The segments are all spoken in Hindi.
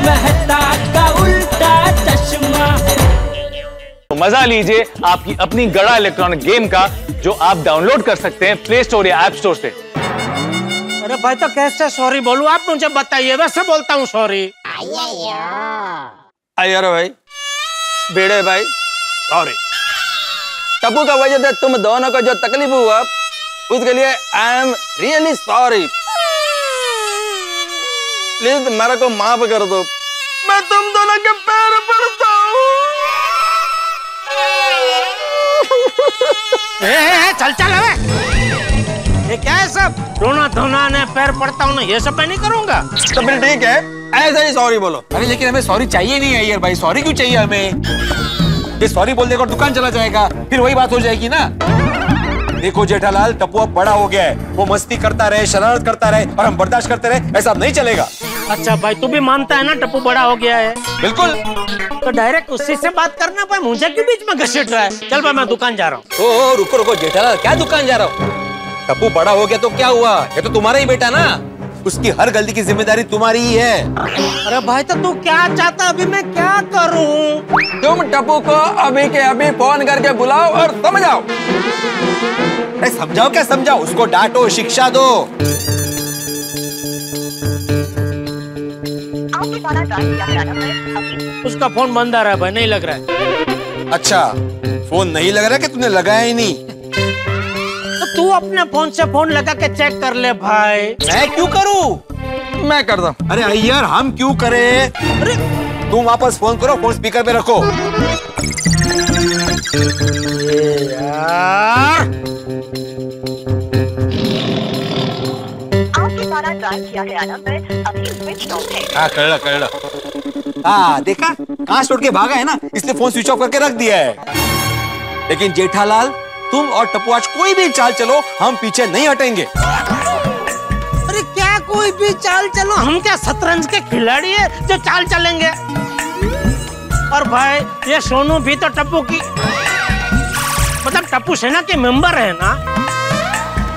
मेहता का उल्टा चश्मा। मजा लीजिए आपकी अपनी गड़ा इलेक्ट्रॉनिक गेम का, जो आप डाउनलोड कर सकते हैं प्ले स्टोर या ऐप स्टोर से। अरे भाई तो कैसे सॉरी बोलूं, आप मुझे बताइए, वैसे बोलता हूँ सॉरी। अरे भाई बेड़े भाई सॉरी। टप्पू का वजह से तुम दोनों को जो तकलीफ हुआ उसके लिए I am really sorry. Please मेरे को माफ कर दो, मैं तुम दोनों के पैर पड़ता हूँ। चल चल अबे, ये क्या है सब? रोना धोना ने पैर पड़ता हूँ ना, ये सब मैं नहीं करूँगा। तो फिर ठीक है, ऐसा ही सॉरी बोलो। अरे लेकिन हमें सॉरी चाहिए नहीं है यार भाई, सॉरी क्यों चाहिए हमें? ये सॉरी बोल देगा और दुकान चला जाएगा, फिर वही बात हो जाएगी ना। देखो जेठालाल, टप्पू अब बड़ा हो गया है, वो मस्ती करता रहे, शरारत करता रहे और हम बर्दाश्त करते रहे, ऐसा नहीं चलेगा। अच्छा भाई, तू भी मानता है ना टप्पू बड़ा हो गया है? बिल्कुल। तो डायरेक्ट उसी से बात करना भाई, मुझे क्यों बीच में घसीट रहा है? चल भाई मैं दुकान जा रहा हूँ। ओ रुको रुको जेठालाल, क्या दुकान जा रहा हो? टप्पू बड़ा हो गया तो क्या हुआ, ये तो तुम्हारा ही बेटा ना, उसकी हर गलती की जिम्मेदारी तुम्हारी ही है। अरे भाई तो तू क्या चाहता, अभी मैं क्या करूँ? तुम टप्पू को अभी के अभी फोन करके बुलाओ और समझाओ। अरे समझाओ क्या समझाओ, उसको डांटो, शिक्षा दो। उसका फोन बंद आ रहा है भाई, नहीं लग रहा है। अच्छा, फोन नहीं लग रहा कि तूने लगाया ही नहीं? तो तू अपने फोन से फोन लगा के चेक कर ले भाई। मैं क्यों करूं? मैं करता हूं। अरे यार हम क्यों करें? अरे तुम वापस फोन करो, फोन स्पीकर पे रखो। यार आपके द्वारा डायल किया गया नंबर अभी स्विच ऑफ है। हाँ कर हाँ देखा, कांच तोड़ के भागा है ना, इसलिए फोन स्विच ऑफ करके रख दिया है। लेकिन जेठालाल, तुम और टप्पू आज कोई भी चाल चलो, हम पीछे नहीं हटेंगे। अरे क्या कोई भी चाल चलो? हम क्या शतरंज के खिलाड़ी है जो चाल चलेंगे? और भाई ये सोनू भी तो टप्पू की मतलब टप्पू सेना के मेंबर है ना,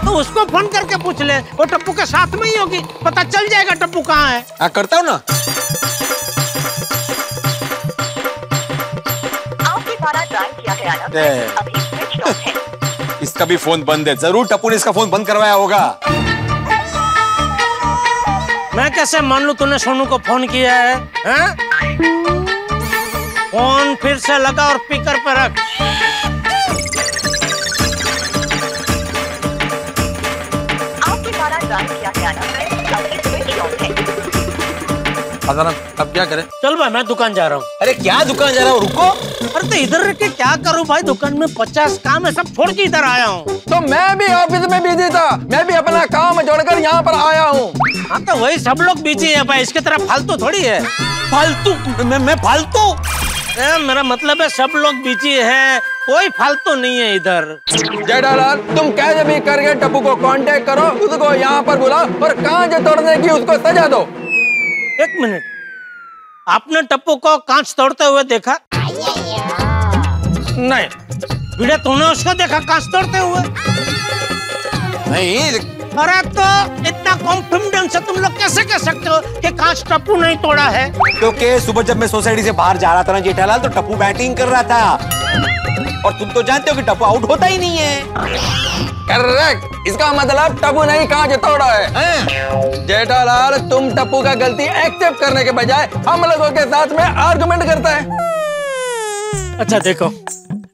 तो उसको फोन करके पूछ ले, वो टप्पू के साथ में ही होगी, पता चल जाएगा टप्पू कहाँ है। हाँ करता हूँ ना। आपके द्वारा डायल किया गया नंबर अभी स्विच ऑफ है। इसका भी फोन बंद है, जरूर टप्पू ने इसका फोन बंद करवाया होगा। मैं कैसे मान लूं तूने सोनू को फोन किया है? हैं? फोन फिर से लगा और स्पीकर पे रख। आपके द्वारा डायल किया गया नंबर अभी स्विच ऑफ है। अब क्या करें? चल भाई मैं दुकान जा रहा हूँ। अरे क्या दुकान जा रहा हूँ, रुको। अरे तो इधर रह के क्या करूँ भाई, दुकान में 50 काम है, सब छोड़ के इधर आया हूँ। तो मैं भी ऑफिस में बिजी था, मैं भी अपना काम जोड़कर यहाँ पर आया हूँ। हाँ तो वही सब लोग बिजी है भाई, इसकी तरह फालतू थोड़ी है। फालतू? मैं फालतू? मेरा मतलब है सब लोग बिजी है, कोई फालतू नहीं है इधर। जेठालाल, तुम कैसे भी करके टप्पू को कांटेक्ट करो, उसको यहाँ पर बुलाओ और कांच तोड़ने की उसको सजा दो। एक मिनट, आपने टप्पू को कांच तोड़ते हुए देखा? नहीं। वीडियो तूने उसको देखा कांच तोड़ते हुए? नहीं। अरे तो इतना कॉन्फिडेंस से तुम लोग कैसे कह सकते हो कि कांच टप्पू नहीं तोड़ा है? क्योंकि सुबह जब मैं सोसाइटी से बाहर जा रहा था ना जेठालाल, तो टप्पू बैटिंग कर रहा था और तुम तो जानते हो कि टप्पू आउट होता ही नहीं है। करेक्ट, इसका मतलब टप्पू नहीं कांच तोड़ा है। जेठालाल, तुम टप्पू का गलती एक्सेप्ट करने के बजाय हम लोगों के साथ में आर्गुमेंट करता है। अच्छा देखो,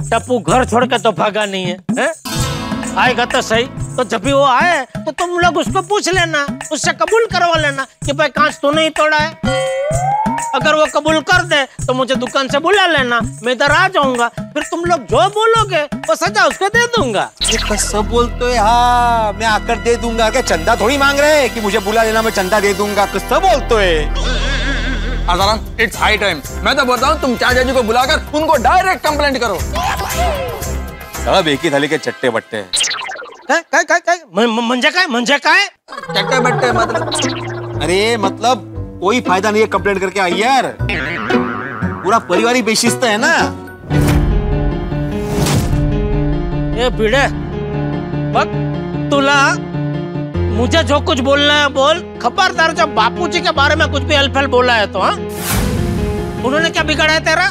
टप्पू घर छोड़ के तो भागा नहीं है, हैं? आएगा तो सही, तो जब भी वो आए तो तुम लोग उसको पूछ लेना, उससे कबूल करवा लेना कि भाई कांच तूने ही तोड़ा है। अगर वो कबूल कर दे तो मुझे दुकान से बुला लेना, मैं इधर आ जाऊंगा, फिर तुम लोग जो बोलोगे वो सजा उसको दे दूंगा। सब बोलते हैं, हाँ मैं आकर दे दूंगा, क्या चंदा थोड़ी मांग रहे हैं कि मुझे बुला लेना मैं चंदा दे दूंगा, कुछ सब बोलते हैं। इट्स हाई टाइम, मैं तो बोलता हूँ तुम चाचा जी को बुलाकर उनको डायरेक्ट कंप्लेंट करो। सब एक ही थाली के चट्टे बट्टे मंजे का है चट्टे बट्टे मतलब? अरे मतलब कोई फायदा नहीं है कंप्लेंट करके आई यार, पूरा परिवार ही बेशिस्त है ना। ये भिड़े बक, तुला मुझे जो कुछ बोलना है बोल, खबरदार जब बापूजी के बारे में कुछ भी अल्फल बोला है तो हाँ उन्होंने क्या बिगाड़ा है तेरा?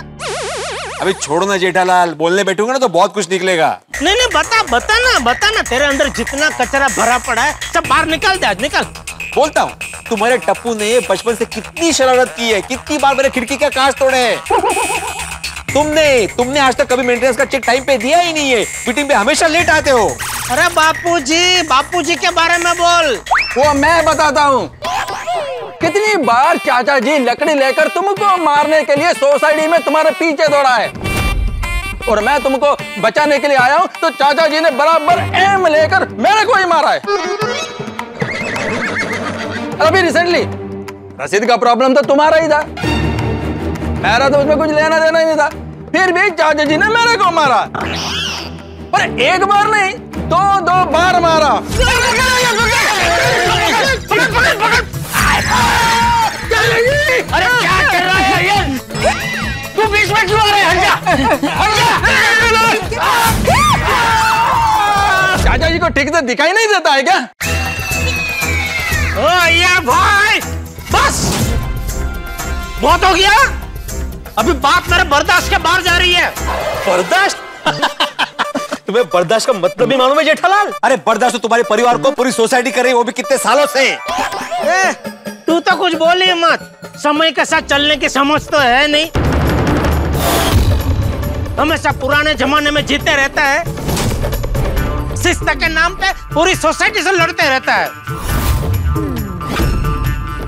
अभी छोड़ो ना जेठालाल, बोलने बैठूंगा ना तो बहुत कुछ निकलेगा। नहीं बता ना तेरे अंदर जितना कचरा भरा पड़ा है सब बाहर निकाल दे आज, निकाल। बोलता हूँ, तुम्हारे टप्पू ने बचपन से कितनी शरारत की है, कितनी बार मेरे खिड़की का कांच तोड़े हैं। तुमने आज तक कभी मेंटेनेंस का चेक टाइम पे दिया ही नहीं है, मीटिंग पे हमेशा लेट आते हो। अरे बापूजी के बारे में बोल। वो मैं बताता हूँ। कितनी बार चाचा जी लकड़ी लेकर तुमको मारने के लिए सोसाइटी में तुम्हारे पीछे दौड़ा है, और मैं तुमको बचाने के लिए आया हूँ तो चाचा जी ने बराबर एम लेकर मेरे को ही मारा है। अभी रिसेंटली रसीद का प्रॉब्लम तो तुम्हारा ही था, मेरा तो उसमें कुछ लेना देना ही नहीं था, फिर भी चाचा जी ने मेरे को मारा। पर एक बार नहीं, दो बार मारा। अरे क्या कर रहा है ये? तू बीच में क्यों आ रहा है? हट जा। चाचा जी को ठीक से दिखाई नहीं देता है क्या? ओ यार भाई, बस बहुत हो गया। अभी बात मेरे बर्दाश्त के बाहर जा रही है। बर्दाश्त? तुम्हें बर्दाश्त का मतलब भी मालूम है जेठालाल? अरे बर्दाश्त तो तुम्हारे परिवार को पूरी सोसाइटी कर रही है, वो भी कितने सालों से। तू तो कुछ बोली मत, समय के साथ चलने की समझ तो है नहीं, हमेशा पुराने जमाने में जीते रहता है, शिस्त के नाम पे पूरी सोसाइटी से लड़ते रहता है।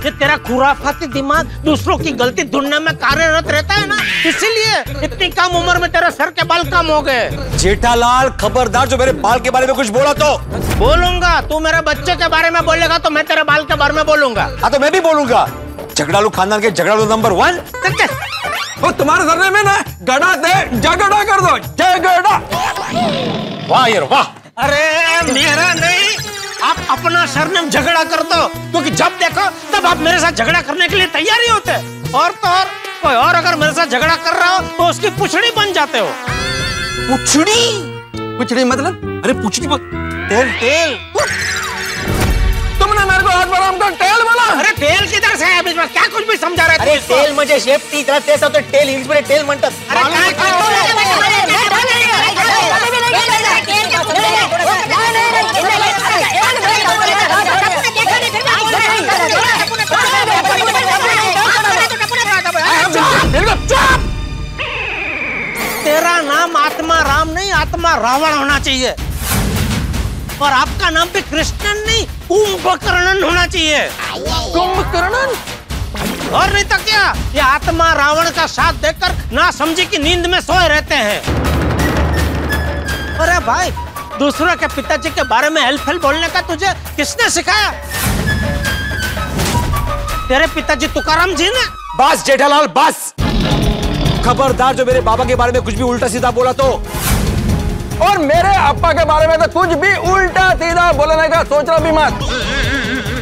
ये तेरा खुराफाती दिमाग दूसरों की गलती ढूंढने में कार्यरत रहता है ना, इसीलिए इतनी कम उम्र में तेरे सर के बाल कम हो गए। जेठालाल खबरदार, जो मेरे बाल के बारे में कुछ बोला तो। बोलूंगा। तू मेरे बच्चे के बारे में बोलेगा तो मैं तेरे बाल के बारे में बोलूंगा। हाँ तो मैं भी बोलूंगा। झगड़ालू खानदान के झगड़ालू नंबर 1। वो तुम्हारे सरने में ना गड़ा दे, झगड़ा कर दो, झगड़ा। वाह यार वाह। अरे मेरा नहीं, आप अपना सरनेम झगड़ा कर दो, क्योंकि जब देखो तब आप मेरे साथ झगड़ा करने के लिए तैयार ही होते। और तो और कोई और अगर मेरे साथ झगड़ा कर रहा हो तो उसकी पुछड़ी बन जाते हो। पुछड़ी मतलब? अरे पुछड़ी तेल। तुमने मेरे को आज बार हमको टेल बोला। अरे टेल किधर से है? बीच में क्या कुछ भी समझा रहे? अरे टेल म्हणजे शेफ्टी, त्याला तेच होतं टेल, इंग्लिश टेल म्हणतात। तेरा नाम आत्मा राम नहीं, आत्मा रावण होना चाहिए, और आपका नाम भी कृष्णन नहीं, कुंभकर्णन होना चाहिए। कुंभकर्णन? और नहीं तो क्या, ये आत्मा रावण का साथ देकर ना समझी की नींद में सोए रहते हैं। अरे भाई, दूसरों के पिताजी के बारे में हेल्पफुल बोलने का तुझे किसने सिखाया? तेरे पिताजी तुकाराम जी ने। बस जेठालाल बस, खबरदार जो मेरे बाबा के बारे में कुछ भी उल्टा सीधा बोला तो। और मेरे अप्पा के बारे में तो कुछ भी उल्टा सीधा बोलने का सोचना भी मत।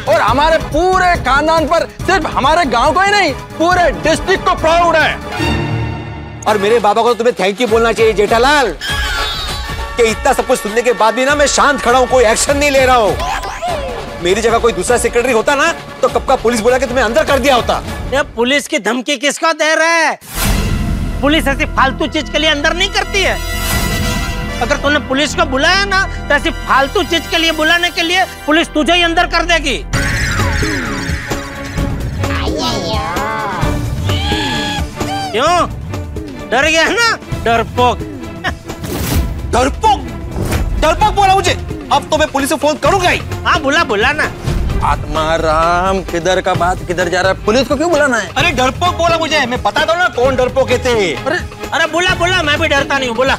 और हमारे पूरे खानदान पर, सिर्फ हमारे गांव को ही नहीं, पूरे डिस्ट्रिक्ट को प्राउड है। और मेरे बाबा को तुम्हें थैंक यू बोलना चाहिए जेठालाल, कि इतना सब कुछ सुनने के बाद भी ना मैं शांत खड़ा हूं, कोई एक्शन नहीं ले रहा हूं। मेरी जगह कोई दूसरा सेक्रेटरी होता ना तो कब का पुलिस बुला के तुम्हें अंदर कर दिया होता। ये पुलिस की धमकी किसको दे रहा है? पुलिस ऐसी फालतू चीज के लिए अंदर नहीं करती है। अगर तूने पुलिस को बुलाया ना तो ऐसी फालतू चीज के लिए बुलाने के लिए पुलिस तुझे ही अंदर कर देगी। क्यों डर गया है ना? डरपोक। डरपोक? डरपोक बोला मुझे? अब तो मैं पुलिस को फोन करूंगा ही। हाँ बुला ना। आत्मा राम किधर का बात किधर जा रहा है? पुलिस को क्यों बुलाना है? अरे डरपोक बोला मुझे, मैं बता दो ना कौन डरपोक थे। अरे बुला, मैं भी डरता नहीं हूँ, बुला।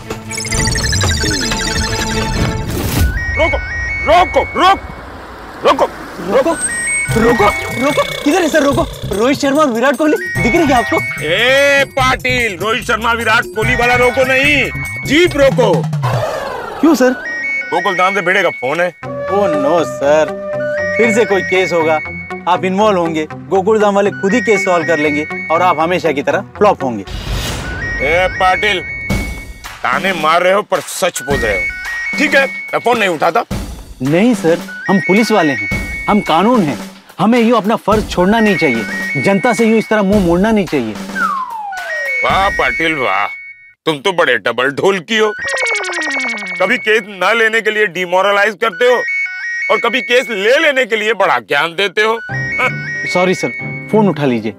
रोको, किधर है सर? रोको, रोहित शर्मा और विराट कोहली दिख रही है आपको? ए पाटिल, रोहित शर्मा विराट कोहली वाला रोको नहीं, जीप रोको। क्यों सर? गोकुल धाम से भिड़े का फोन है। ओह नो सर, फिर से कोई केस होगा, आप इन्वॉल्व होंगे, गोकुलधाम वाले खुद ही केस सॉल्व कर लेंगे और आप हमेशा की तरह फ्लॉप होंगे। ए पाटिल, ताने मार रहे हो पर सच बोल रहे हो। ठीक है, मैं फोन नहीं उठाता। नहीं सर, हम पुलिस वाले हैं, हम कानून हैं, हमें यूं अपना फर्ज छोड़ना नहीं चाहिए, जनता से यूं इस तरह मुंह मोड़ना नहीं चाहिए। वाह पाटिल वाह, तुम तो बड़े डबल ढोलकी हो। कभी केस न लेने के लिए डिमोरलाइज करते हो और कभी केस ले लेने के लिए बड़ा ज्ञान देते हो। सॉरी सर, फोन उठा लीजिए।